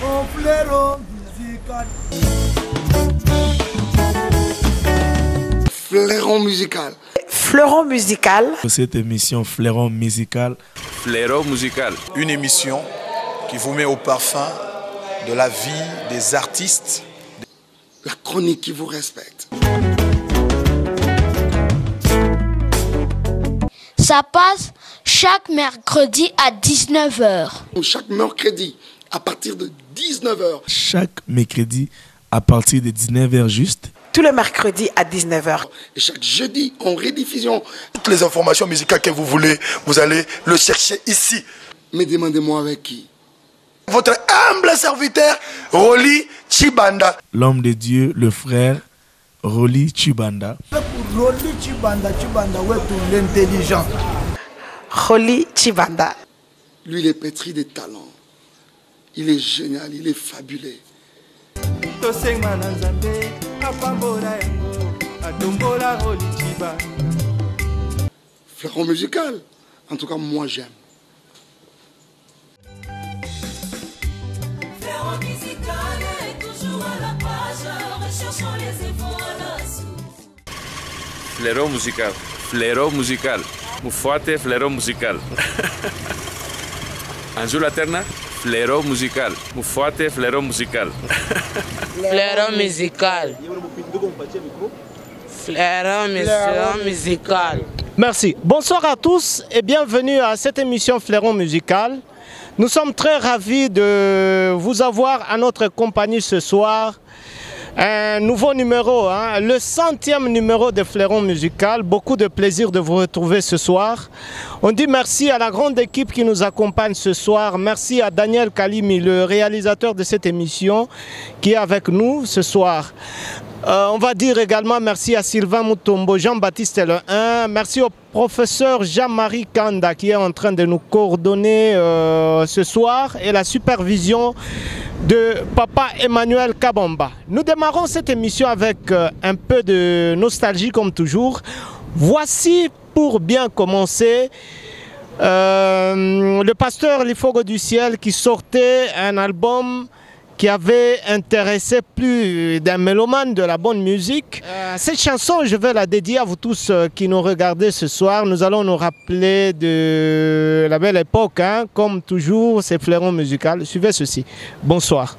Oh, flairon musical. Flairon musical. Flairon musical. Cette émission Flairon musical. Flairon musical. Une émission qui vous met au parfum de la vie des artistes. La chronique qui vous respecte. Ça passe chaque mercredi à 19h. Chaque mercredi à partir de 19h. Chaque mercredi à partir de 19h juste. Tous les mercredis à 19h. Et chaque jeudi en rediffusion. Toutes les informations musicales que vous voulez, vous allez le chercher ici. Mais demandez-moi avec qui? Votre humble serviteur, Rolly Chibanda. L'homme de Dieu, le frère Rolly Chibanda. Rolly Chibanda, ouais, pour l'intelligent. Rolly Chibanda. Lui, il est pétri de talents. Il est génial, il est fabuleux. Flairon musical. En tout cas, moi, j'aime. Flairon musical est toujours à la page, recherchons les efforts à la source. Flairon musical. Flairon musical. Mufuate Flairon musical. Anjou Laterna. Flairon musical. Mufuate Flairon musical. Flairon musical. Flairon musical. Merci. Bonsoir à tous et bienvenue à cette émission Flairon musical. Nous sommes très ravis de vous avoir à notre compagnie ce soir. Un nouveau numéro, le 100e numéro de Flairon musical. Beaucoup de plaisir de vous retrouver ce soir. On dit merci à la grande équipe qui nous accompagne ce soir. Merci à Daniel Kalimi, le réalisateur de cette émission, qui est avec nous ce soir. On va dire également merci à Sylvain Moutombo, Jean-Baptiste Le 1. Merci au professeur Jean-Marie Kanda qui est en train de nous coordonner ce soir et la supervision de Papa Emmanuel Kabamba. Nous démarrons cette émission avec un peu de nostalgie comme toujours. Voici pour bien commencer le pasteur Lifogo du ciel qui sortait un album qui avait intéressé plus d'un mélomane de la bonne musique. Cette chanson, je vais la dédier à vous tous qui nous regardez ce soir. Nous allons nous rappeler de la belle époque, comme toujours, c'est Flairon musical. Suivez ceci. Bonsoir.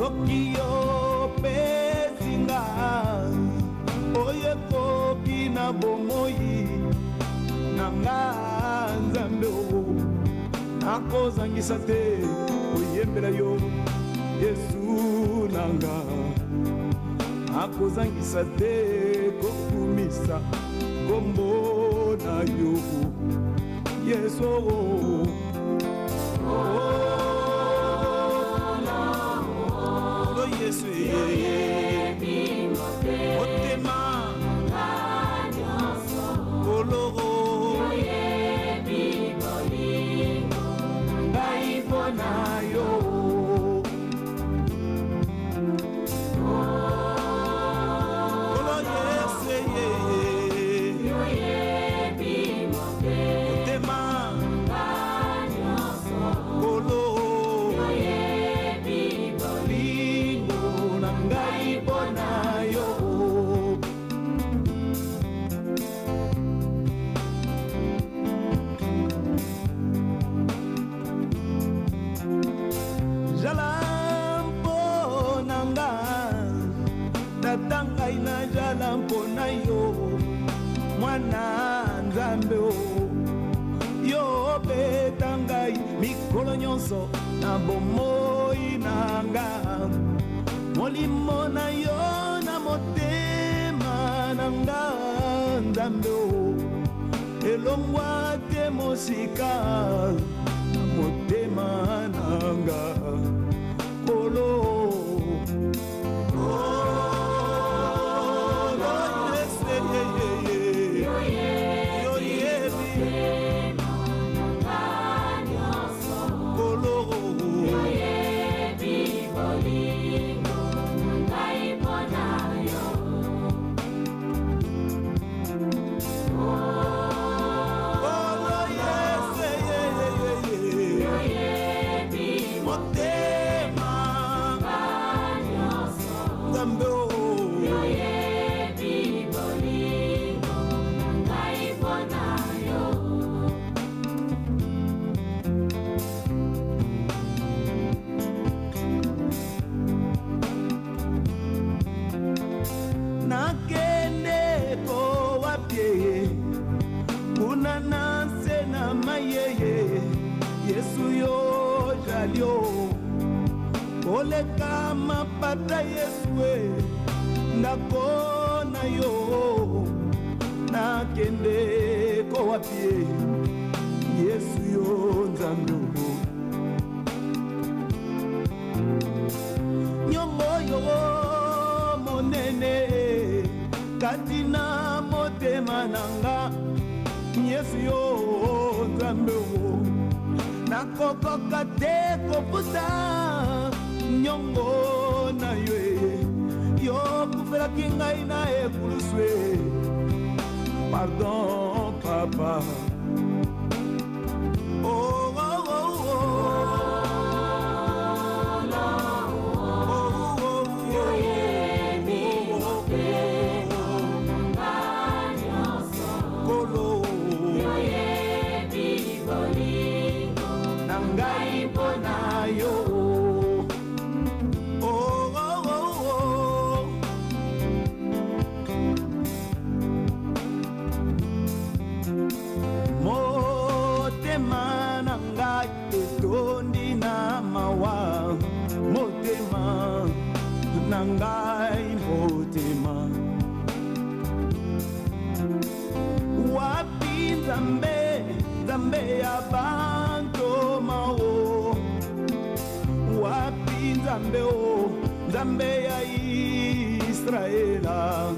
soki opesinga oyo ekoki na bomoi nanga nzambe o nakozangisa te oyembela yo Yesu nanga nakozangisa te kokumisa kombo na yo Yesu Yesu otema koloro ngai mpona yo kolo Yesu otema koloro ngai mpona yo jala mpona nga tata ngai na jala mpona yo mwana nzambe o yo obeta ngai mikolo nyonso na bomoi na nga molimo na yo na motema na nga nzambe o elongwa te mosika na motema na nga kolo Yesu yo jalio oleka mapata Yesu ndako na yo nakende ko wapie Yesu yo nzambe nyongo yo monene katina motema nanga Yesu yo nzambe nakokoka te koputa nyongo na yo yo kufelaki ngai na ekuluswe pardon papa oh, oh, oh, oh. Nangai mpona yo oh, oh, oh, oh. Motema nangai etondi na mawa motema nangai motema wapi nzambe nzambe ya banto mao wapi nzambe o nzambe ya Israela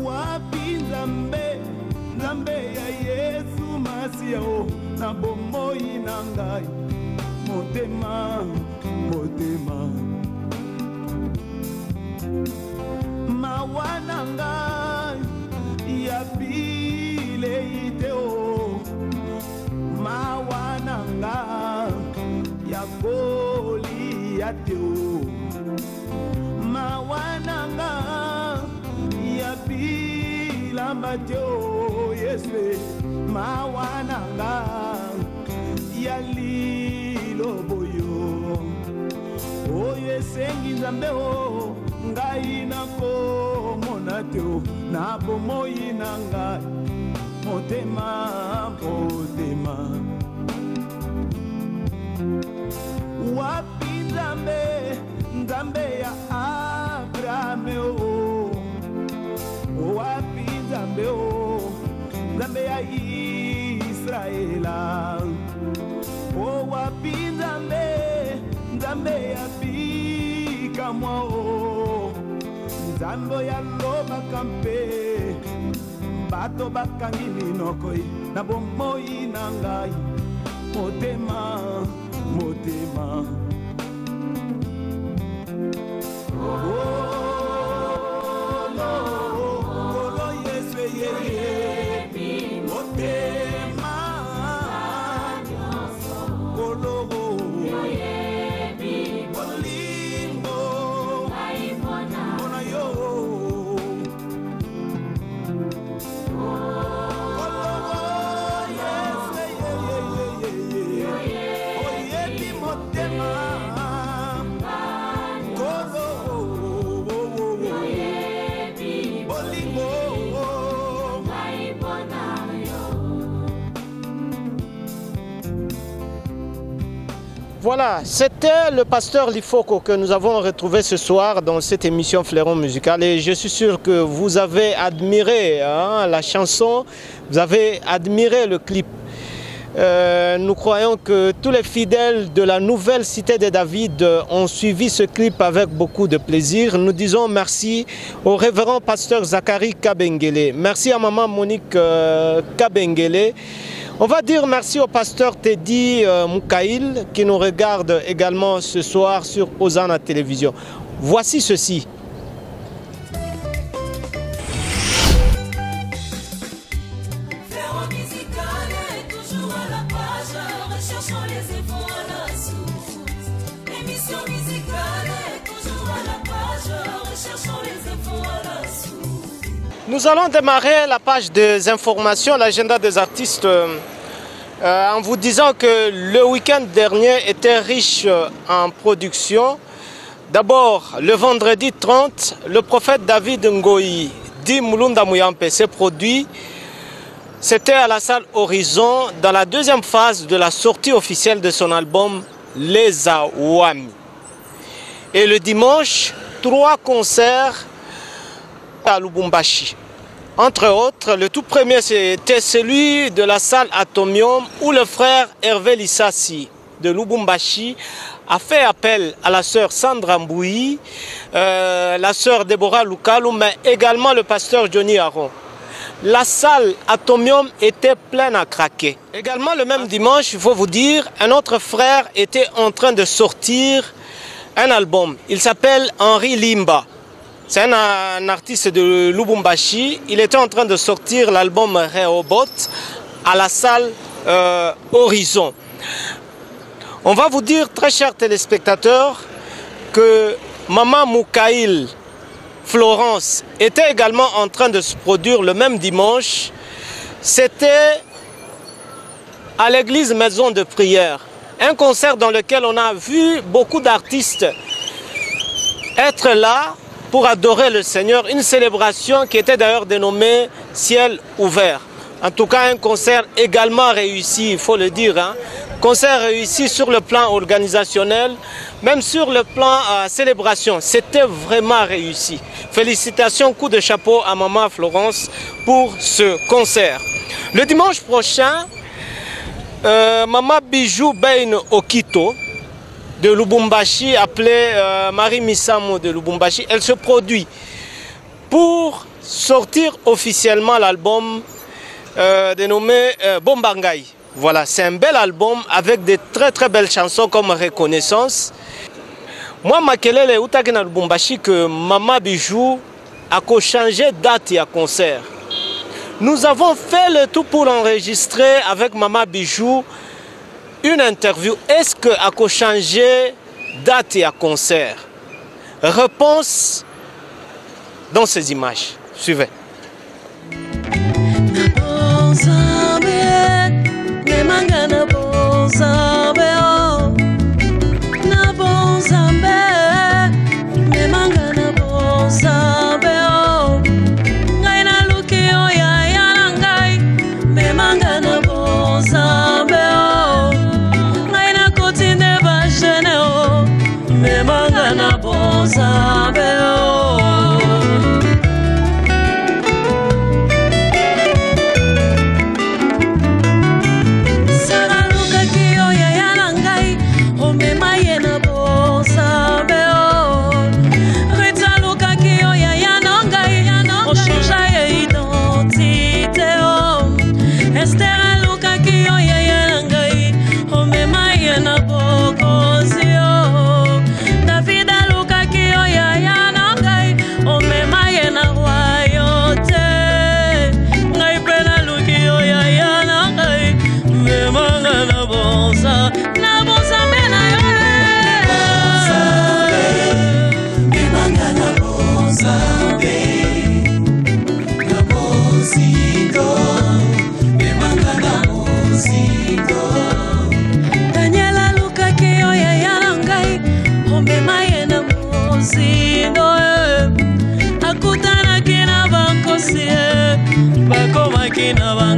wapi nzambe nzambe ya Yesu Masia o na bomoi na ngai motema motema mawa na ngai ya bilei o mawananga ya Goliath o mawananga ya bilamba o Yesu mawananga ya liloboyo o Yesu sengi nzambe o ngai nakomona te o na bomoi na ngai motema motema wapi nzambe nzambe ya Abrahame o wapi nzambe o nzambe ya Israela o wapi nzambe nzambe ya bikamwa o nzambe ya lobaka mpe bato bakangi minoko na bomoi na ngai motema motema Kolo Yesu yeye motema Kolo bolingo Bona yo Kolo Yesu yeye oyedi motema Voilà, c'était le pasteur Lifoko que nous avons retrouvé ce soir dans cette émission Fleuron Musical. Et je suis sûr que vous avez admiré la chanson, vous avez admiré le clip. Nous croyons que tous les fidèles de la nouvelle cité de David ont suivi ce clip avec beaucoup de plaisir. Nous disons merci au révérend pasteur Zachary Kabengele. Merci à maman Monique Kabengele. On va dire merci au pasteur Teddy Moukaïl qui nous regarde également ce soir sur Hosanna Télévision. Voici ceci. Nous allons démarrer la page des informations, l'agenda des artistes, en vous disant que le week-end dernier était riche en production. D'abord, le vendredi 30, le prophète David Ngoyi, dit Mulunda Muyampe, s'est produit. C'était à la salle Horizon, dans la deuxième phase de la sortie officielle de son album Les Awami. Et le dimanche, 3 concerts à Lubumbashi. Entre autres, le tout premier c'était celui de la salle Atomium où le frère Hervé Lissassi de Lubumbashi a fait appel à la sœur Sandra Mbouyi, la sœur Déborah Lukalu, mais également le pasteur Johnny Aron. La salle Atomium était pleine à craquer. Également le même dimanche, il faut vous dire, un autre frère était en train de sortir un album. Il s'appelle Henri Limba. C'est un artiste de Lubumbashi. Il était en train de sortir l'album Rehoboth à la salle Horizon. On va vous dire, très chers téléspectateurs, que Maman Moukaïl Florence était également en train de se produire le même dimanche. C'était à l'église Maison de Prière. Un concert dans lequel on a vu beaucoup d'artistes être là pour adorer le Seigneur. Une célébration qui était d'ailleurs dénommée Ciel ouvert. En tout cas, un concert également réussi, il faut le dire. Concert réussi sur le plan organisationnel, même sur le plan célébration. C'était vraiment réussi. Félicitations, coup de chapeau à Maman Florence pour ce concert. Le dimanche prochain, Maman Bijou Bain Okito de Lubumbashi, appelée Marie Misamo de Lubumbashi, elle se produit pour sortir officiellement l'album dénommé Bombangai. Voilà, c'est un bel album avec de très très belles chansons comme Reconnaissance. Moi, Makelele Utakena Lubumbashi que Maman Bijou a changé date et à concert. Nous avons fait le tout pour enregistrer avec Maman Bijou une interview. Est-ce que a changé date et à concert? Réponse dans ces images. Suivez.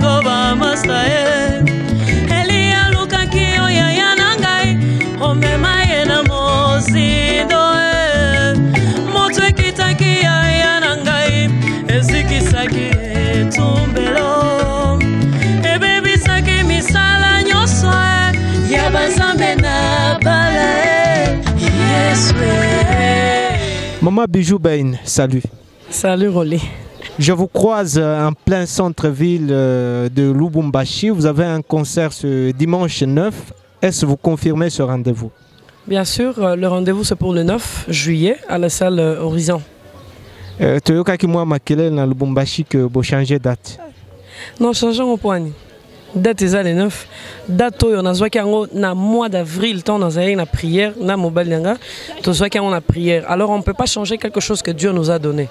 bolingo bamasa ye Elia lukaki oya ya na ngai omema ye na mozindo e moto ekitaki ya na ngai ezikisaki etumbelo ebebisaki misala nyonso ya banzambe na bala Yesu. Maman Bijou Bain, salut. Salut Rolly. Je vous croise en plein centre-ville de Lubumbashi. Vous avez un concert ce dimanche 9. Est-ce que vous confirmez ce rendez-vous? Bien sûr, le rendez-vous c'est pour le 9 juillet à la salle Horizon. Tu as dit que na Lubumbashi que vous changez date? Non, changeons au point. Date est le 9. Date on a joué na mois d'avril, temps dans une prière, na mobile yanga, tu joué qu'on a prière. Alors on peut pas changer quelque chose que Dieu nous a donné.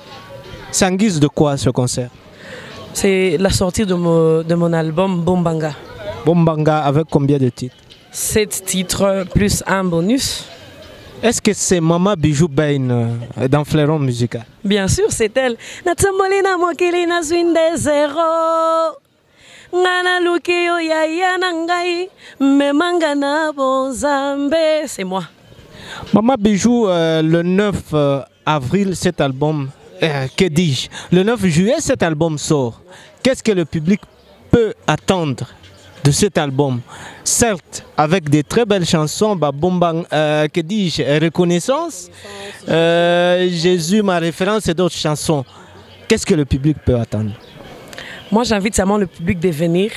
C'est en guise de quoi ce concert? C'est la sortie de mon album Bombanga. Bombanga avec combien de titres? 7 titres plus un bonus. Est-ce que c'est Maman Bijou Bain dans Fleuron Musical? Bien sûr, c'est elle. Natamolina mokili na zwinde zero. Ngana lukio ya ya nangai memanga na bonzambe. C'est moi. Maman Bijou, le 9 avril, cet album, que dis-je? Le 9 juillet, cet album sort. Qu'est-ce que le public peut attendre de cet album? Certes, avec des très belles chansons, que dis-je, Reconnaissance, Jésus, ma référence et d'autres chansons. Qu'est-ce que le public peut attendre? Moi, j'invite seulement le public de venir.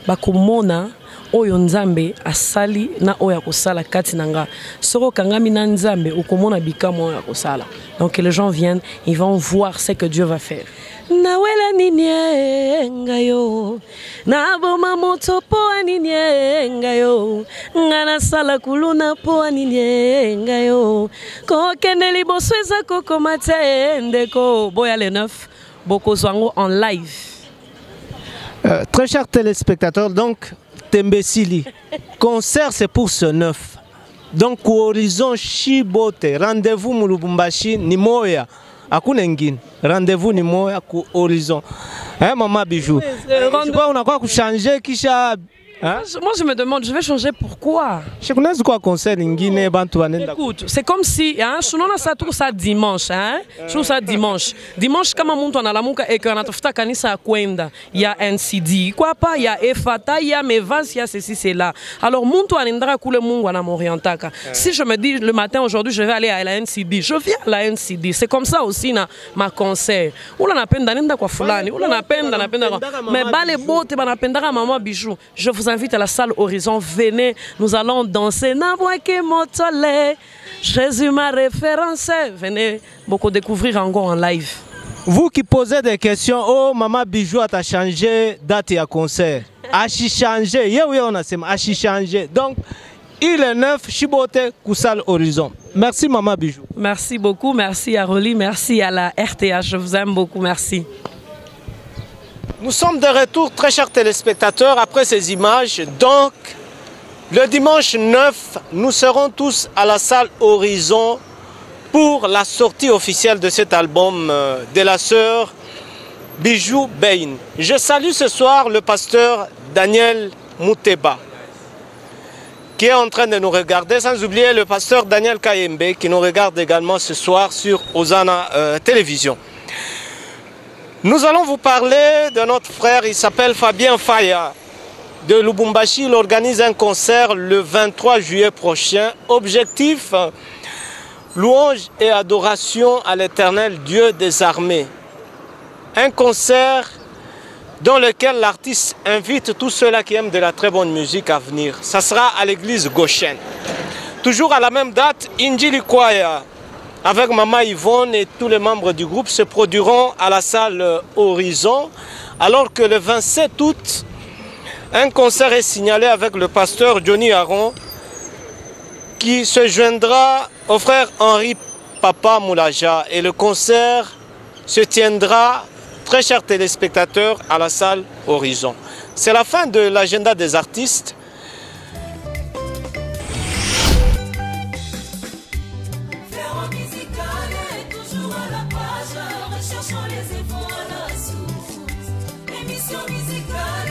Bakomona oyo nzambe asali na oya kosala kati nanga. Soro kangami na nzambe okomona bikamo oya kosala. Donc les gens viennent, ils vont voir ce que Dieu va faire. Nawela ninye ngayo na boma moto po aninye ngayo ngana sala kuluna po aninye ngayo ko kendeli bosweza koko matende ko boya le 9 boko zwango en live. Très chers téléspectateurs, donc Tembesili, concert c'est pour ce 9. Donc Horizon Chibote, rendez-vous Mulubumbashi ni moya. Akunengine, rendez-vous ni moya ku Horizon. Hein Maman Bijou? On a quoi changer kisha? Hein? Moi je me demande, je vais changer pourquoi? Écoute, c'est comme si, hein, je ça tout ça dimanche, hein, je ça dimanche. Dimanche comme on a la muka et qu'on a tout kanisa kwenda, il y a NCD, quoi pas, il y a Efata, il y a Mevas, il y a ceci c'est là. Alors muntu anindra kule mungu na morientaka. Si je me dis le matin aujourd'hui je vais aller à la NCD, je viens à la NCD. C'est comme ça aussi na ma concert. Ou la napenda nenda kwa fulani, ou la napenda mais bale bote ba napenda Maman Bijou. Je vous invite à la salle Horizon, venez, nous allons danser. Jésus ma référence, venez beaucoup découvrir encore en live. Vous qui posez des questions, oh Maman Bijou a changé date à concert. A changé, on a changé. Donc il est 9, Chibote, Koussal Horizon. Merci Maman Bijou. Merci beaucoup, merci à Rolly, merci à la RTH, je vous aime beaucoup, merci. Nous sommes de retour, très chers téléspectateurs, après ces images. Donc, le dimanche 9, nous serons tous à la salle Horizon pour la sortie officielle de cet album de la sœur Bijou Bain. Je salue ce soir le pasteur Daniel Mouteba, qui est en train de nous regarder, sans oublier le pasteur Daniel Kayembe, qui nous regarde également ce soir sur Osana Télévision. Nous allons vous parler de notre frère, il s'appelle Fabien Faya de Lubumbashi. Il organise un concert le 23 juillet prochain. Objectif, louange et adoration à l'Éternel Dieu des armées. Un concert dans lequel l'artiste invite tous ceux-là qui aiment de la très bonne musique à venir. Ça sera à l'église Goshen. Toujours à la même date, Injili Choir avec Maman Yvonne et tous les membres du groupe se produiront à la salle Horizon, alors que le 27 août, un concert est signalé avec le pasteur Johnny Aron qui se joindra au frère Henri Papa Moulaja, et le concert se tiendra, très chers téléspectateurs, à la salle Horizon. C'est la fin de l'agenda des artistes. Cherchons les efforts à la source. Émission musicale.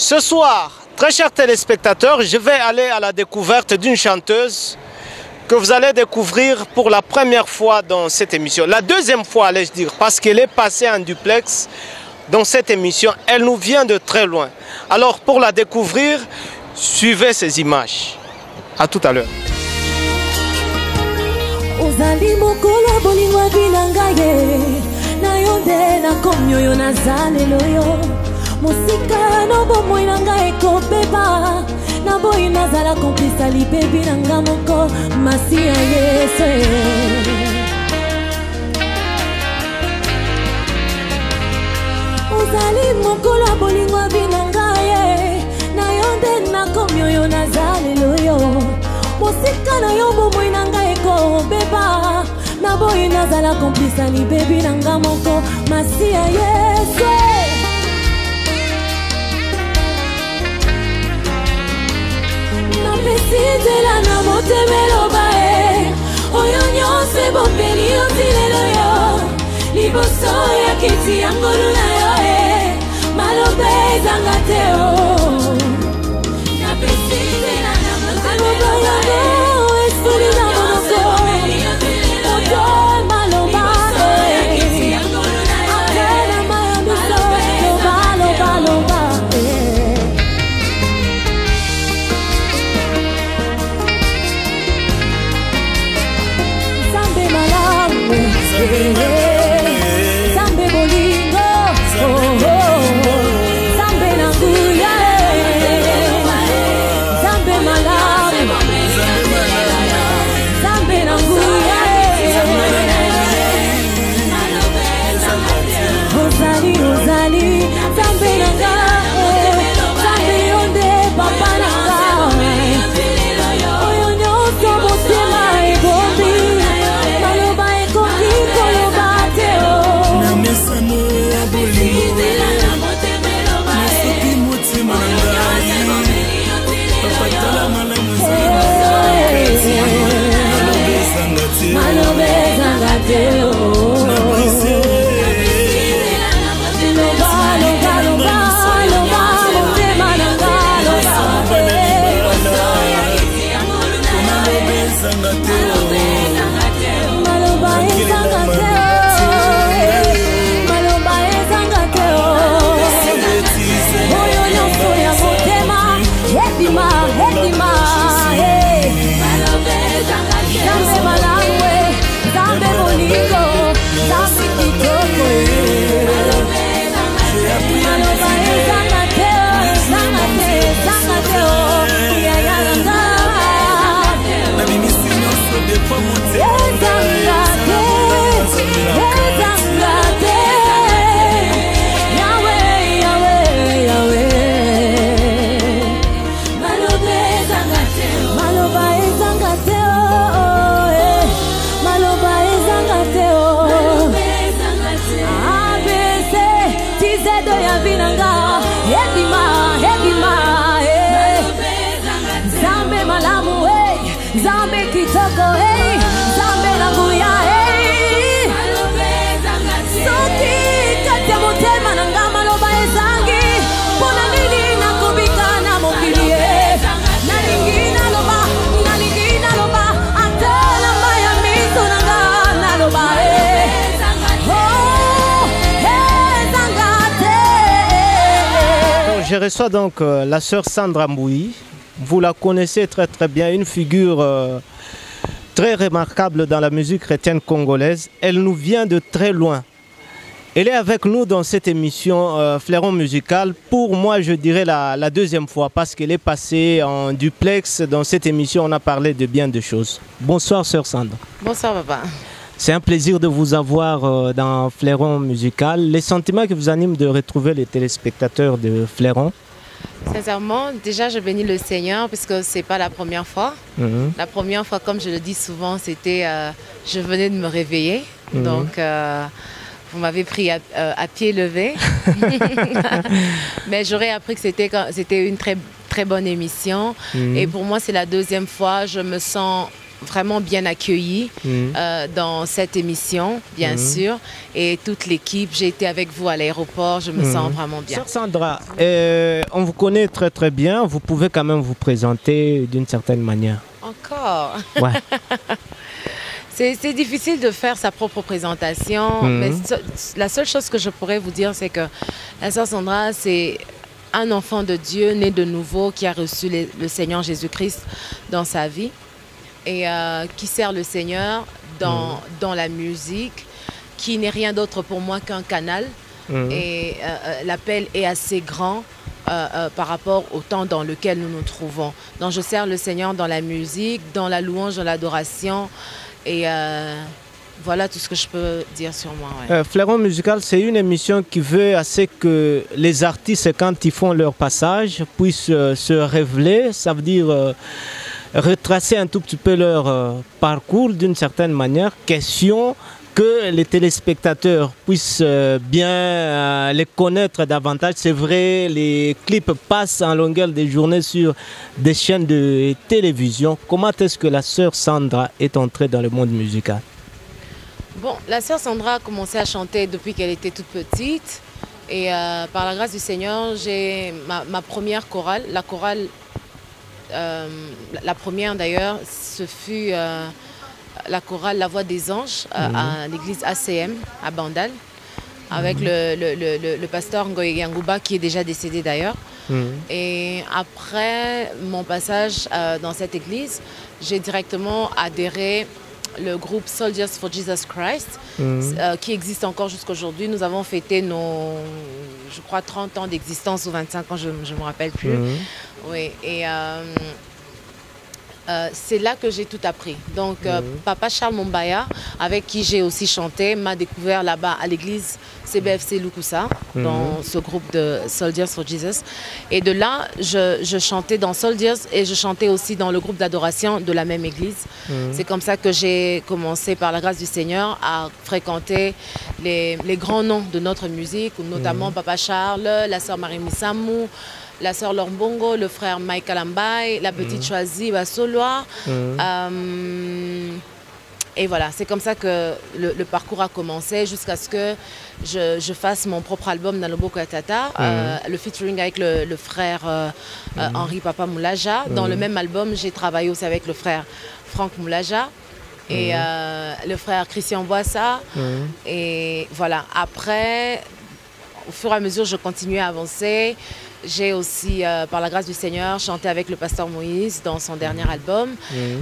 Ce soir, très chers téléspectateurs, je vais aller à la découverte d'une chanteuse que vous allez découvrir pour la première fois dans cette émission. La deuxième fois, allais-je dire, parce qu'elle est passée en duplex dans cette émission. Elle nous vient de très loin. Alors, pour la découvrir, suivez ces images. À tout à l'heure. Ozali mokolo bolingwa binangaye na yonde na komyoyo na zaleloyo musika no bomoi nanga ekobeba na boyi nazala kompisa libebi nanga moko masiya yesu Ozali mokolo bolingwa binangaye na yonde na komyoyo na zaleloyo Mosika na yo bomoi nanga eko beba na boyi nazala kompisa ni bebi nanga moko masiya yesu na pesi nzela na motemelo bae oyo nyonso ebopeli yo nzilelo yo liboso ya kiti ya ngolu na yo maloba ezanga te o na pesi nzela na Zambe bolingo, Zambe nanguya, Zambe malamu, Zambe nanguya, Ozali, Ozali, Zambe nanga, Zambe yonde papa nanga, oyo nyonso motema ebombi, maloba ekoki koloba te o. Na mesano ya bolingo, nasoki motima na ngai, papa tala malamu zali, maloba ezanga te, maloba ezanga te o. na brise, loba, loba, loba, loba, motema nanga, loba, maloba ezanga te o. maloba ezanga te o. Maloba ezanga te o. Oyo nyonso ya motema, hedima, hedima, Zambe malamu, Zambe bolingo, Zambe kitoko, maloba ezanga te o, ezanga te, ezanga te o, yaya nanga. Na bimisi nyonso depo motema Ezanga te, ezanga te, Yahweh, Yahweh, Yahweh. Maloba ezanga te o, maloba ezanga te o, maloba ezanga te o. ABC, tizedo ya binanga, hedima, hedima, Zambe malamu, Zambe kitoko, Zambe nanguya, soki kati ya motema nanga maloba ezangi, pona nini nakobika na mokili nalingi naloba, nalingi naloba, ate na maya miso nanga naloba oh, ezanga te. Je reçois donc la sœur Sandra Mbouyi. Vous la connaissez très très bien, une figure très remarquable dans la musique chrétienne congolaise. Elle nous vient de très loin. Elle est avec nous dans cette émission Fleuron Musical. Pour moi, je dirais la deuxième fois parce qu'elle est passée en duplex. Dans cette émission, on a parlé de bien de choses. Bonsoir, sœur Sandra. Bonsoir, papa. C'est un plaisir de vous avoir dans Fleuron Musical. Les sentiments qui vous animent de retrouver les téléspectateurs de Fleuron? Sincèrement, déjà je bénis le Seigneur puisque ce n'est pas la première fois. La première fois, comme je le dis souvent, c'était je venais de me réveiller. Donc vous m'avez pris à pied levé. Mais j'aurais appris que c'était une très bonne émission. Et pour moi, c'est la deuxième fois. Je me sens vraiment bien accueillie dans cette émission, bien sûr. Et toute l'équipe, j'ai été avec vous à l'aéroport, je me sens vraiment bien. Sœur Sandra, on vous connaît très très bien, vous pouvez quand même vous présenter d'une certaine manière. Encore Ouais. C'est difficile de faire sa propre présentation, mais la seule chose que je pourrais vous dire, c'est que la sœur Sandra, c'est un enfant de Dieu, né de nouveau, qui a reçu le Seigneur Jésus-Christ dans sa vie et qui sert le Seigneur dans la musique, qui n'est rien d'autre pour moi qu'un canal. Et l'appel est assez grand par rapport au temps dans lequel nous nous trouvons. Donc je sers le Seigneur dans la musique, dans la louange, dans l'adoration. Et voilà tout ce que je peux dire sur moi. Ouais. Fleuron Musical, c'est une émission qui veut assez que les artistes, quand ils font leur passage, puissent se révéler. Ça veut dire retracer un tout petit peu leur parcours d'une certaine manière. Question que les téléspectateurs puissent bien les connaître davantage. C'est vrai, les clips passent en longueur de journée sur des chaînes de télévision. Comment est-ce que la sœur Sandra est entrée dans le monde musical? Bon, la sœur Sandra a commencé à chanter depuis qu'elle était toute petite. Et par la grâce du Seigneur, j'ai ma première chorale. La chorale, la première d'ailleurs, ce fut la chorale La Voix des Anges à l'église ACM à Bandal, avec le pasteur Ngoye Yangouba qui est déjà décédé d'ailleurs. Et après mon passage dans cette église, j'ai directement adhéré le groupe Soldiers for Jesus Christ, qui existe encore jusqu'à aujourd'hui. Nous avons fêté nos, je crois, 30 ans d'existence ou 25 ans, je ne me rappelle plus. Oui, et c'est là que j'ai tout appris. Donc, Papa Charles Mombaya, avec qui j'ai aussi chanté, m'a découvert là-bas à l'église CBFC Lukusa, dans ce groupe de Soldiers for Jesus. Et de là, je chantais dans Soldiers et je chantais aussi dans le groupe d'adoration de la même église. C'est comme ça que j'ai commencé, par la grâce du Seigneur, à fréquenter les grands noms de notre musique, notamment Papa Charles, la sœur Marie Missamou, la sœur Lorbongo, le frère Mike Alambaye, la petite Choisie Basoloa. Et voilà, c'est comme ça que le parcours a commencé jusqu'à ce que je fasse mon propre album Nalobo Katata, le featuring avec le frère Henri Papa Moulaja. Dans le même album, j'ai travaillé aussi avec le frère Franck Moulaja et le frère Christian Boissa. Et voilà, après, au fur et à mesure, je continuais à avancer. J'ai aussi, par la grâce du Seigneur, chanté avec le pasteur Moïse dans son dernier album.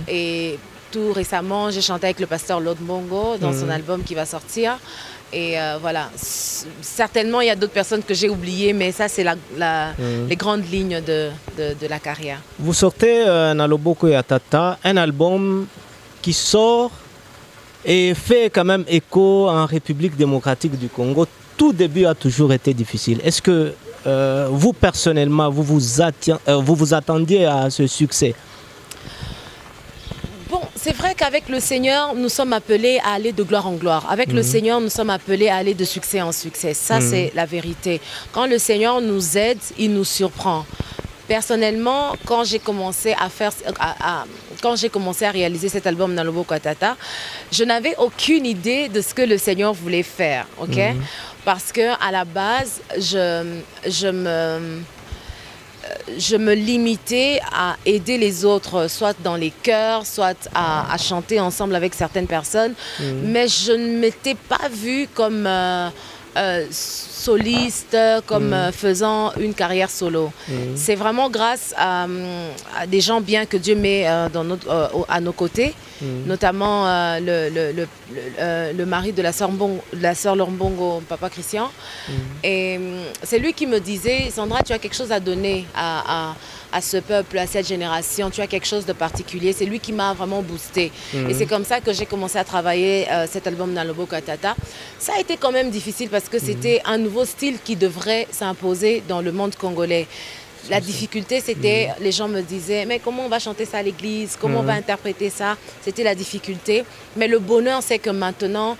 Et tout récemment, j'ai chanté avec le pasteur Lord Bongo dans son album qui va sortir. Et voilà, certainement, il y a d'autres personnes que j'ai oubliées, mais ça, c'est les grandes lignes de la carrière. Vous sortez Nalobo Katata, un album qui sort et fait quand même écho en République démocratique du Congo. Tout début a toujours été difficile. Est-ce que vous, personnellement, vous vous attendiez à ce succès? Bon, c'est vrai qu'avec le Seigneur, nous sommes appelés à aller de gloire en gloire. Avec le Seigneur, nous sommes appelés à aller de succès en succès. Ça, c'est la vérité. Quand le Seigneur nous aide, il nous surprend. Personnellement, quand j'ai commencé à réaliser cet album Nalobo Katata, je n'avais aucune idée de ce que le Seigneur voulait faire, ok? Parce que à la base, je me limitais à aider les autres, soit dans les chœurs, soit à chanter ensemble avec certaines personnes, mais je ne m'étais pas vue comme soliste, comme faisant une carrière solo. C'est vraiment grâce à des gens bien que Dieu met à nos côtés, notamment le mari de la sœur Lorbongo, Papa Christian. Et c'est lui qui me disait, Sandra, tu as quelque chose à donner à ce peuple, à cette génération, tu as quelque chose de particulier. C'est lui qui m'a vraiment boosté. Et c'est comme ça que j'ai commencé à travailler cet album Nalobo Katata. Ça a été quand même difficile parce que c'était un nouveau style qui devrait s'imposer dans le monde congolais. La difficulté, c'était, les gens me disaient, mais comment on va chanter ça à l'église? Comment on va interpréter ça? C'était la difficulté. Mais le bonheur, c'est que maintenant,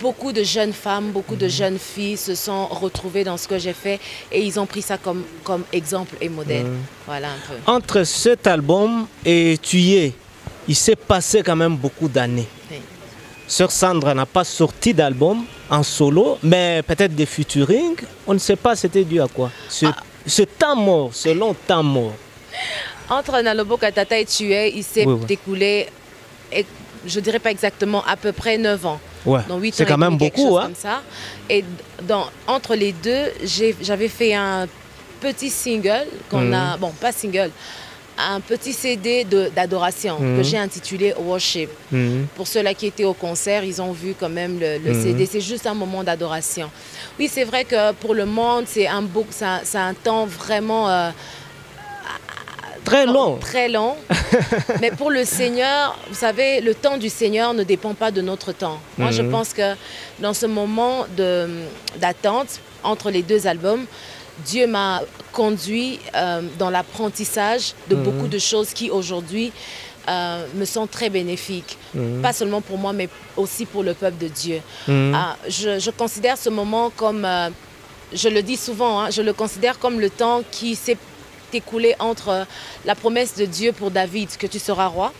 beaucoup de jeunes femmes, beaucoup de jeunes filles se sont retrouvées dans ce que j'ai fait et ils ont pris ça comme exemple et modèle. Voilà un peu. Entre cet album et Tu y es, il s'est passé quand même beaucoup d'années. Oui. Sœur Sandra n'a pas sorti d'album en solo, mais peut-être des featuring. On ne sait pas c'était dû à quoi. Ce temps mort, ce long temps mort. Entre Nalobo Katata et Tué, il s'est écoulé, je dirais pas exactement, à peu près 9 ans. Ouais, c'est quand même beaucoup. Hein? Comme ça. Et entre les deux, j'avais fait un petit single qu'on a, bon pas single, un petit CD d'adoration que j'ai intitulé Worship. Pour ceux-là qui étaient au concert, ils ont vu quand même le CD. C'est juste un moment d'adoration. Oui, c'est vrai que pour le monde, c'est un temps vraiment très long. Très long. Mais pour le Seigneur, vous savez, le temps du Seigneur ne dépend pas de notre temps. Moi, je pense que dans ce moment d'attente entre les deux albums, Dieu m'a conduit dans l'apprentissage de beaucoup de choses qui aujourd'hui me sont très bénéfiques. Pas seulement pour moi, mais aussi pour le peuple de Dieu. Je considère ce moment comme, je le dis souvent, hein, je le considère comme le temps qui s'est écoulé entre la promesse de Dieu pour David, que tu seras roi.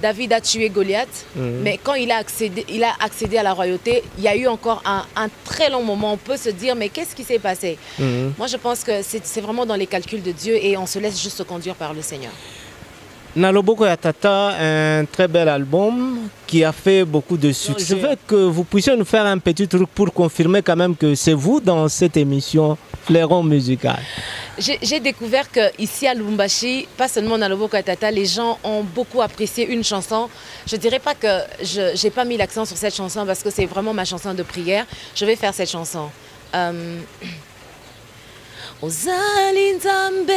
David a tué Goliath, mais quand il a accédé à la royauté, il y a eu encore un très long moment. On peut se dire, mais qu'est-ce qui s'est passé? Moi, je pense que c'est vraiment dans les calculs de Dieu et on se laisse juste conduire par le Seigneur. Nalobo Katata, un très bel album qui a fait beaucoup de succès. Je veux que vous puissiez nous faire un petit truc pour confirmer quand même que c'est vous dans cette émission Fleuron Musical. J'ai découvert qu'ici à Lubumbashi, pas seulement Nalobo Katata, les gens ont beaucoup apprécié une chanson. Je ne dirais pas que je n'ai pas mis l'accent sur cette chanson parce que c'est vraiment ma chanson de prière. Je vais faire cette chanson. Ozali Nzambe,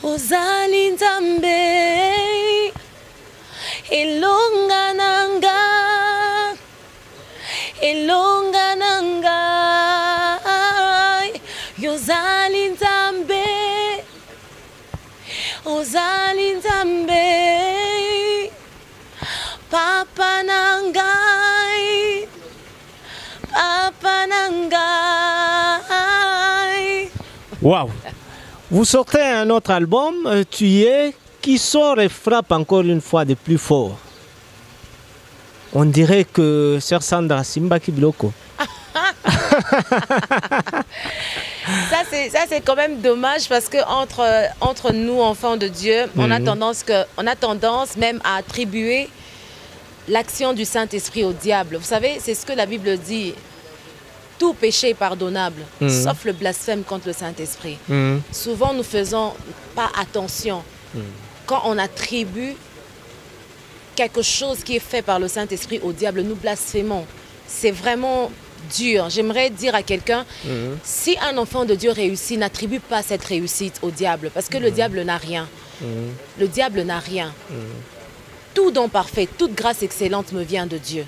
Ozali Nzambe, Elonga Nanga, Elonga Nanga. Ozali Nzambe, Ozali Nzambe, Papa Nangai, Papa Nangai. Waouh! Vous sortez un autre album, Tu es, qui sort et frappe encore une fois de plus fort. On dirait que Sœur Sandra Simba Kibloko. Ça c'est quand même dommage parce que entre nous enfants de Dieu, on a tendance même à attribuer l'action du Saint-Esprit au diable. Vous savez, c'est ce que la Bible dit. Tout péché est pardonnable, sauf le blasphème contre le Saint-Esprit. Souvent, nous ne faisons pas attention. Quand on attribue quelque chose qui est fait par le Saint-Esprit au diable, nous blasphémons. C'est vraiment dur. J'aimerais dire à quelqu'un, si un enfant de Dieu réussit, n'attribue pas cette réussite au diable, parce que le diable n'a rien. Le diable n'a rien. Tout don parfait, toute grâce excellente me vient de Dieu.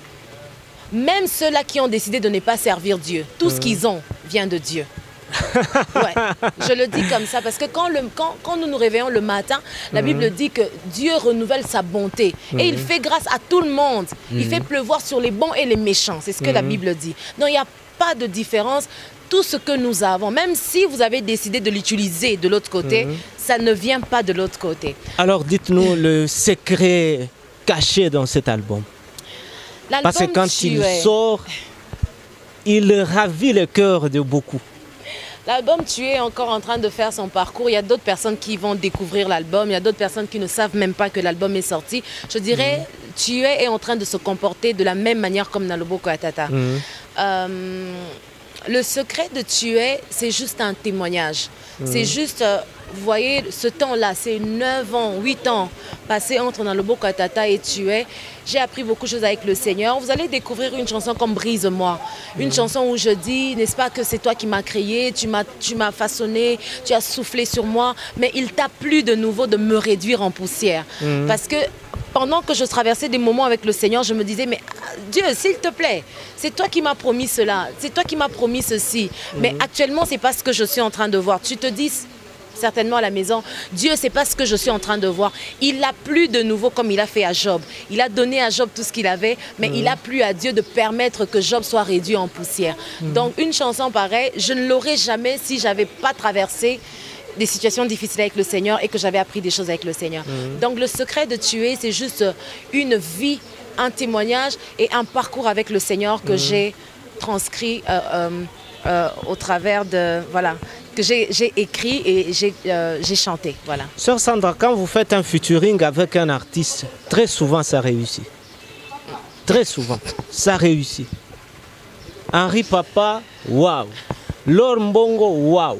Même ceux-là qui ont décidé de ne pas servir Dieu, tout ce qu'ils ont vient de Dieu. Ouais, je le dis comme ça parce que quand nous nous réveillons le matin, la Bible dit que Dieu renouvelle sa bonté et il fait grâce à tout le monde. Il fait pleuvoir sur les bons et les méchants, c'est ce que la Bible dit. Donc il n'y a pas de différence. Tout ce que nous avons, même si vous avez décidé de l'utiliser de l'autre côté, ça ne vient pas de l'autre côté. Alors dites-nous le secret caché dans cet album. Parce que quand il sort, il ravit le cœur de beaucoup. L'album Tu es encore en train de faire son parcours. Il y a d'autres personnes qui vont découvrir l'album. Il y a d'autres personnes qui ne savent même pas que l'album est sorti. Je dirais, Tu es en train de se comporter de la même manière comme Nalobo Katata. Le secret de Tu es, c'est juste un témoignage. C'est juste, vous voyez, ce temps-là, c'est 9 ans, 8 ans passés entre Nalobo Katata et Tu es. J'ai appris beaucoup de choses avec le Seigneur. Vous allez découvrir une chanson comme Brise-moi. Une chanson où je dis, n'est-ce pas que c'est toi qui m'as créé, tu m'as façonné, tu as soufflé sur moi, mais il t'a plu de nouveau de me réduire en poussière. Parce que pendant que je traversais des moments avec le Seigneur, je me disais, mais Dieu, s'il te plaît, c'est toi qui m'as promis cela, c'est toi qui m'as promis ceci. Mais actuellement, c'est pas ce que je suis en train de voir. Tu te dis certainement à la maison, Dieu, c'est pas ce que je suis en train de voir. Il a plu de nouveau comme il a fait à Job. Il a donné à Job tout ce qu'il avait, mais il a plu à Dieu de permettre que Job soit réduit en poussière. Donc une chanson pareille, je ne l'aurais jamais si j'avais pas traversé des situations difficiles avec le Seigneur et que j'avais appris des choses avec le Seigneur. Donc le secret de tuer, c'est juste une vie, un témoignage et un parcours avec le Seigneur que j'ai transcrit au travers de... Voilà, que j'ai écrit et j'ai chanté. Voilà. Sœur Sandra, quand vous faites un featuring avec un artiste, très souvent ça réussit. Très souvent, ça réussit. Henri Papa, waouh. Laure Mbongo, waouh.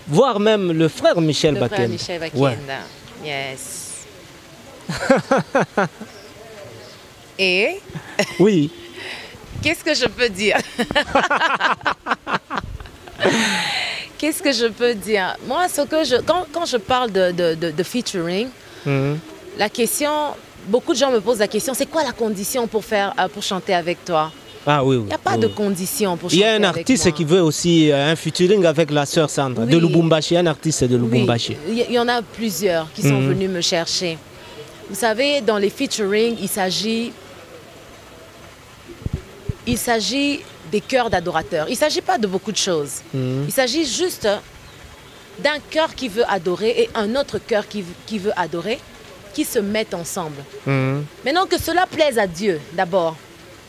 Voire même le frère Michel Bakenda. Le frère Michel Bakenda, yes. Et oui. Qu'est-ce que je peux dire? Qu'est-ce que je peux dire? Moi, quand je parle de featuring, la question, beaucoup de gens me posent la question, c'est quoi la condition pour chanter avec toi? Ah oui, oui. Il n'y a pas de condition pour chanter avec moi. Il y a un artiste qui veut aussi un featuring avec la sœur Sandra, de Lubumbashi, un artiste de Lubumbashi. Oui, il y en a plusieurs qui sont venus me chercher. Vous savez, dans les featuring, il s'agit des cœurs d'adorateurs. Il ne s'agit pas de beaucoup de choses. Il s'agit juste d'un cœur qui veut adorer et un autre cœur qui veut adorer, qui se mettent ensemble. Maintenant, que cela plaise à Dieu, d'abord.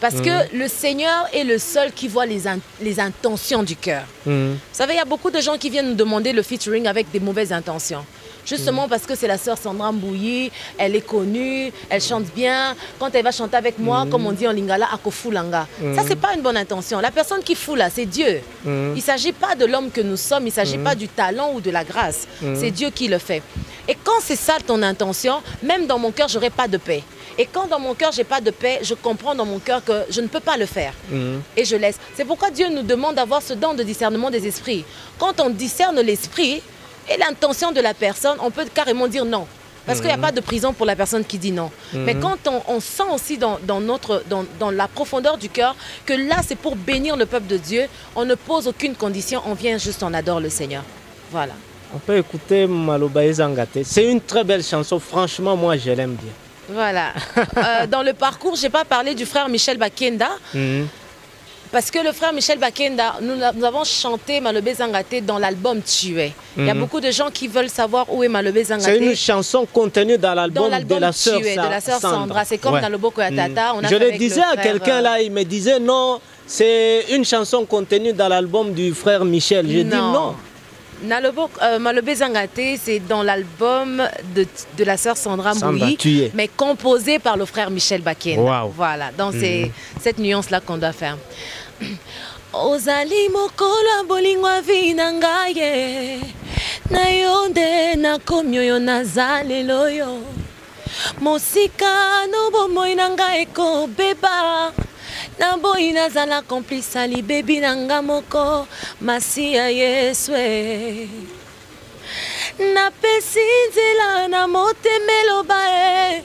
Parce que le Seigneur est le seul qui voit les intentions du cœur. Vous savez, il y a beaucoup de gens qui viennent nous demander le featuring avec des mauvaises intentions. Justement parce que c'est la sœur Sandra Mbouyi, elle est connue, elle chante bien. Quand elle va chanter avec moi, comme on dit en lingala, akofulanga. Ça, c'est pas une bonne intention. La personne qui fout là, c'est Dieu. Il ne s'agit pas de l'homme que nous sommes, il ne s'agit pas du talent ou de la grâce. C'est Dieu qui le fait. Et quand c'est ça ton intention, même dans mon cœur, j'aurai pas de paix. Et quand dans mon cœur, j'ai pas de paix, je comprends dans mon cœur que je ne peux pas le faire. Et je laisse. C'est pourquoi Dieu nous demande d'avoir ce don de discernement des esprits. Quand on discerne l'esprit et l'intention de la personne, on peut carrément dire non. Parce qu'il n'y a pas de prison pour la personne qui dit non. Mais quand on sent aussi dans la profondeur du cœur que là, c'est pour bénir le peuple de Dieu, on ne pose aucune condition, on vient juste, on adore le Seigneur. Voilà. On peut écouter Maloba Ezangate. C'est une très belle chanson. Franchement, moi, je l'aime bien. Voilà. Dans le parcours, je n'ai pas parlé du frère Michel Bakenda. Parce que le frère Michel Bakenda, nous avons chanté Maloba Ezangate dans l'album Tué. Il y a beaucoup de gens qui veulent savoir où est Maloba Ezangate. C'est une chanson contenue dans l'album de la sœur Sandra. C'est comme dans le Boko Yatata. Je le disais à quelqu'un là, il me disait non, c'est une chanson contenue dans l'album du frère Michel. Je dis non. Maloba Ezangate, c'est dans l'album de la sœur Sandra Mbouyi, mais composé par le frère Michel Bakenda. Wow. Voilà, donc c'est cette nuance-là qu'on doit faire. Ozali mokolo bolingwa vina ngaye na yonde na komyoyo nazalelo yo mosika no bomoi na ngai ko beba na boyi nazala complice ali bebi na nga moko masiya Yesue napesi nzela na motemelo bae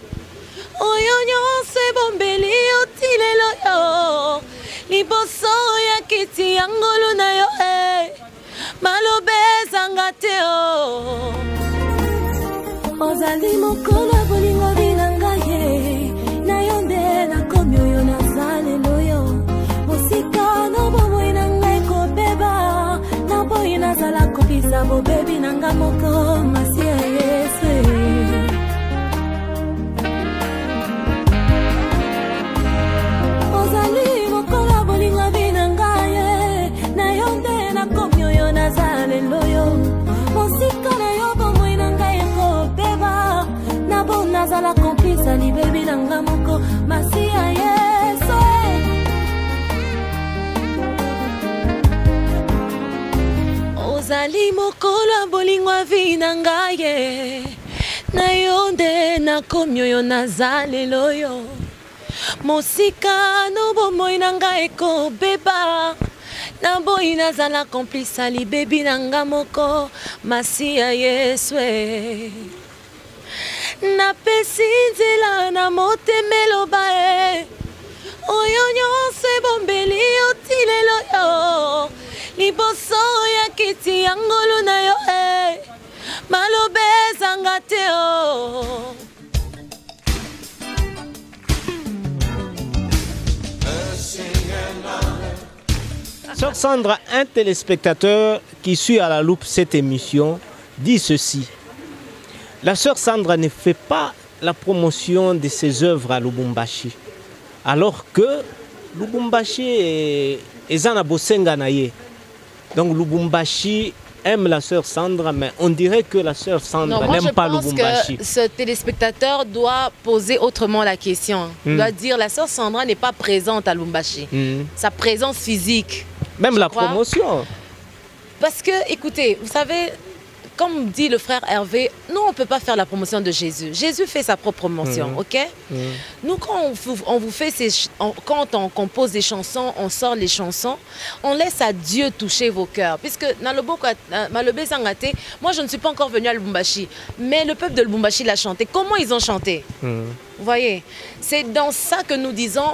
oyo nyonso ebombeli otilelo yo liboso ya kiti ya ngolu na yo Maloba Ezangate ozali mokolo bolingo bilanga ye na yonde na komi oyo nazalelo yo mosika no bomoi na ngai kobeba na boyi nazala kopisa bobebi na nga moko masia Yesu ozali mokolo bolingo bilanga ye na yonde na komi oyo nazalelo yo mosika na yo bomoi na ngai kobeba na bo nazala kompisa libebi na nga moko masia Yesu ozali mokolo bolingo vina ngai na yonde na komi oyo nazalelo yo mosika no bomoi na ngai kobeba na boyi nazala komplisa libebi na nga moko masia Yesu napesi nzela na motemelo bae oyo nyonso ebombeli otilelo yo liboso ya kiti ya ngolu na yo Maloba Ezangate Sœur Sandra, un téléspectateur qui suit à la loupe cette émission dit ceci. La sœur Sandra ne fait pas la promotion de ses œuvres à Lubumbashi. Alors que Lubumbashi est un abosenga naye. Donc Lubumbashi aime la sœur Sandra, mais on dirait que la sœur Sandra n'aime pas Lubumbashi. Je pense que ce téléspectateur doit poser autrement la question. Il doit dire la sœur Sandra n'est pas présente à Lubumbashi. Sa présence physique. Même la promotion. Parce que, écoutez, vous savez, comme dit le frère Hervé, nous, on ne peut pas faire la promotion de Jésus. Jésus fait sa propre promotion, ok? Nous, quand on compose des chansons, on sort les chansons, on laisse à Dieu toucher vos cœurs. Puisque, moi, je ne suis pas encore venue à Lubumbashi, mais le peuple de Lubumbashi l'a chanté. Comment ils ont chanté? Vous voyez? C'est dans ça que nous disons...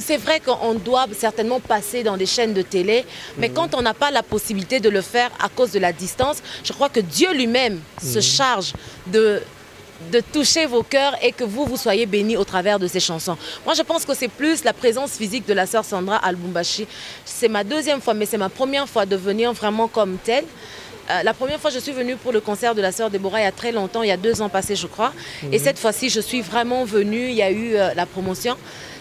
C'est vrai qu'on doit certainement passer dans des chaînes de télé, mais quand on n'a pas la possibilité de le faire à cause de la distance, je crois que Dieu lui-même se charge de toucher vos cœurs et que vous soyez bénis au travers de ces chansons. Moi, je pense que c'est plus la présence physique de la sœur Sandra à Lubumbashi. C'est ma deuxième fois, mais c'est ma première fois de venir vraiment comme telle. La première fois, je suis venue pour le concert de la sœur Déborah il y a très longtemps, il y a 2 ans passés, je crois. Et cette fois-ci, je suis vraiment venue, il y a eu la promotion.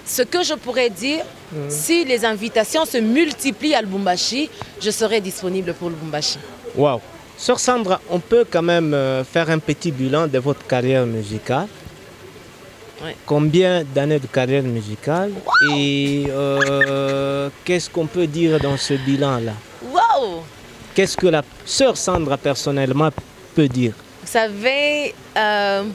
Ce que je pourrais dire, si les invitations se multiplient à Lubumbashi, je serai disponible pour Lubumbashi. Waouh! Sœur Sandra, on peut quand même faire un petit bilan de votre carrière musicale. Oui. Combien d'années de carrière musicale? Et qu'est-ce qu'on peut dire dans ce bilan-là? Waouh! Qu'est-ce que la sœur Sandra personnellement peut dire? Vous savez,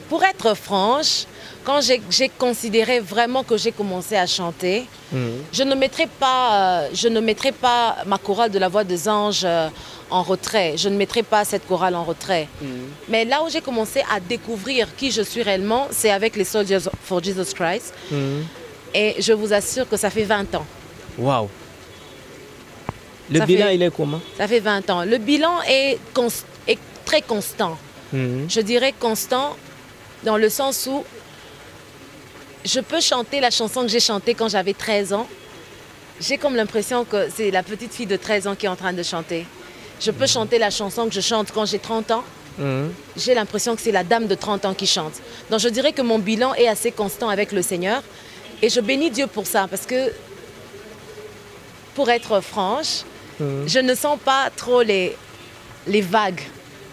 pour être franche, quand j'ai considéré vraiment que j'ai commencé à chanter, je ne mettrai pas ma chorale de la voix des anges en retrait. Je ne mettrai pas cette chorale en retrait. Mais là où j'ai commencé à découvrir qui je suis réellement, c'est avec les Soldiers for Jesus Christ. Et je vous assure que ça fait 20 ans. Waouh! Le bilan, il est comment? Ça fait 20 ans. Le bilan est très constant. Je dirais constant dans le sens où je peux chanter la chanson que j'ai chantée quand j'avais 13 ans. J'ai comme l'impression que c'est la petite fille de 13 ans qui est en train de chanter. Je peux chanter la chanson que je chante quand j'ai 30 ans. J'ai l'impression que c'est la dame de 30 ans qui chante. Donc je dirais que mon bilan est assez constant avec le Seigneur. Et je bénis Dieu pour ça. Parce que, pour être franche, je ne sens pas trop les vagues.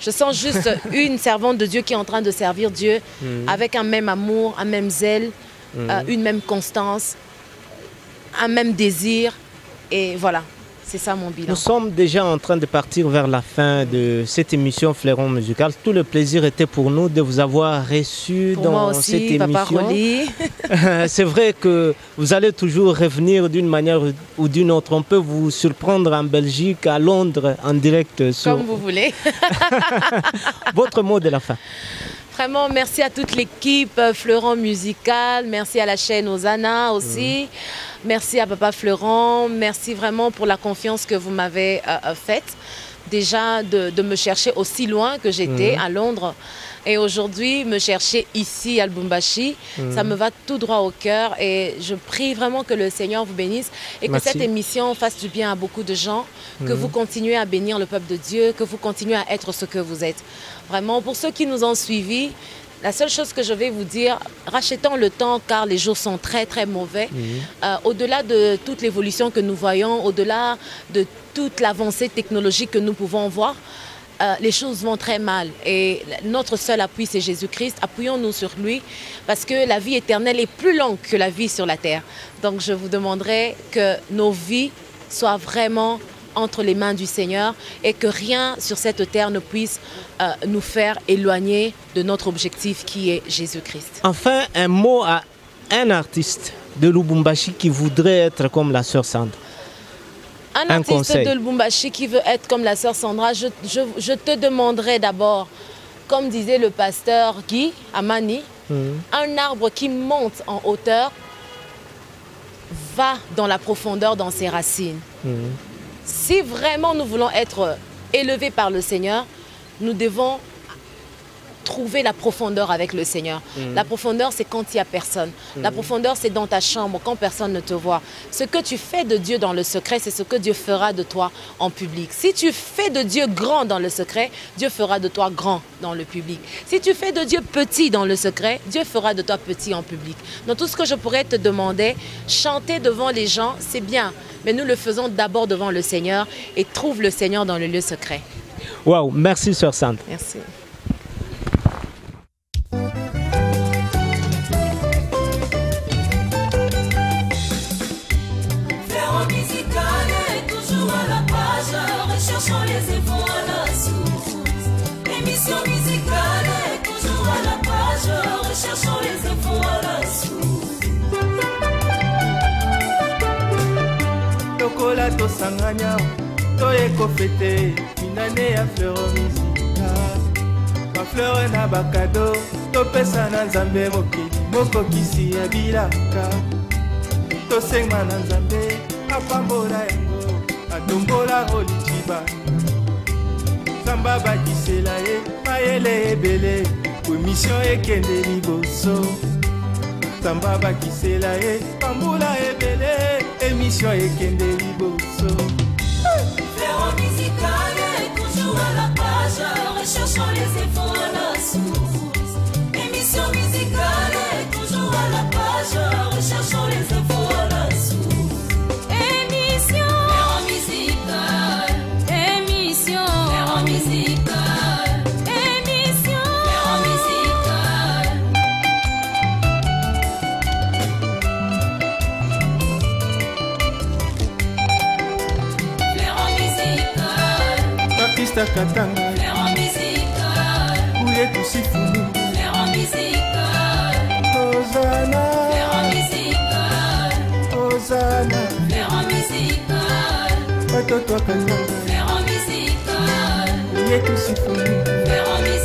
Je sens juste une servante de Dieu qui est en train de servir Dieu avec un même amour, un même zèle, une même constance, un même désir. Et voilà, c'est ça mon bilan. Nous sommes déjà en train de partir vers la fin de cette émission Fleuron Musical. Tout le plaisir était pour nous de vous avoir reçu pour dans moi aussi, cette émission. Papa Rolly. C'est vrai que vous allez toujours revenir d'une manière ou d'une autre. On peut vous surprendre en Belgique, à Londres, en direct. Comme vous voulez. Votre mot de la fin. Vraiment, merci à toute l'équipe Fleuron Musical. Merci à la chaîne Osana aussi. Merci à Papa Fleuron. Merci vraiment pour la confiance que vous m'avez faite. Déjà de me chercher aussi loin que j'étais à Londres. Et aujourd'hui, me chercher ici à Lubumbashi, ça me va tout droit au cœur. Et je prie vraiment que le Seigneur vous bénisse et que cette émission fasse du bien à beaucoup de gens. Que vous continuez à bénir le peuple de Dieu, que vous continuez à être ce que vous êtes. Vraiment, pour ceux qui nous ont suivis, la seule chose que je vais vous dire, rachetons le temps car les jours sont très très mauvais. Au-delà de toute l'évolution que nous voyons, au-delà de toute l'avancée technologique que nous pouvons voir, les choses vont très mal. Et notre seul appui, c'est Jésus-Christ. Appuyons-nous sur lui parce que la vie éternelle est plus longue que la vie sur la terre. Donc je vous demanderai que nos vies soient vraiment entre les mains du Seigneur et que rien sur cette terre ne puisse nous faire éloigner de notre objectif qui est Jésus-Christ. Enfin, un mot à un artiste de Lubumbashi qui voudrait être comme la sœur Sandra. Un artiste de Lubumbashi qui veut être comme la sœur Sandra, je te demanderai d'abord, comme disait le pasteur Guy Amani, un arbre qui monte en hauteur va dans la profondeur dans ses racines. Si vraiment nous voulons être élevés par le Seigneur, nous devons trouver la profondeur avec le Seigneur. La profondeur, c'est quand il n'y a personne. La profondeur, c'est dans ta chambre, quand personne ne te voit. Ce que tu fais de Dieu dans le secret, c'est ce que Dieu fera de toi en public. Si tu fais de Dieu grand dans le secret, Dieu fera de toi grand dans le public. Si tu fais de Dieu petit dans le secret, Dieu fera de toi petit en public. Donc tout ce que je pourrais te demander, chanter devant les gens, c'est bien. Mais nous le faisons d'abord devant le Seigneur et trouve le Seigneur dans le lieu secret. Waouh, merci Sœur Sandre. Merci. Fléau musical est toujours à la page, recherchons les infos à la source. Émission musicale est toujours à la page, recherchons les infos à la source. Tokola tosanganya toyeko fete minane ya Fléau musical. Ba fleur na bakado topesa na Nzambe mokili mokokisi ya bilaka. Tosenga na Nzambe apambola yango atombola Holy Chibanda. Samba bakisela ye mayele ebele mission ekende liboso. Samba bakisela ye pambola ebele émission ekende liboso. Fléau musical est toujours à la page, recherchons les infos à la source. Émission musicale est toujours à la page, recherchons les infos à la source. Émission Fléau musical, émission Fléau musical, émission Fléau musical. Fléau musical, Baptiste Katanga Fléau musical, Ouye Kusifunu Fléau musical, Hosanna Fléau musical, Hosanna Fléau musical, Watoto wa Katanga Fléau musical, Ouye Kusifunu Fléau musical.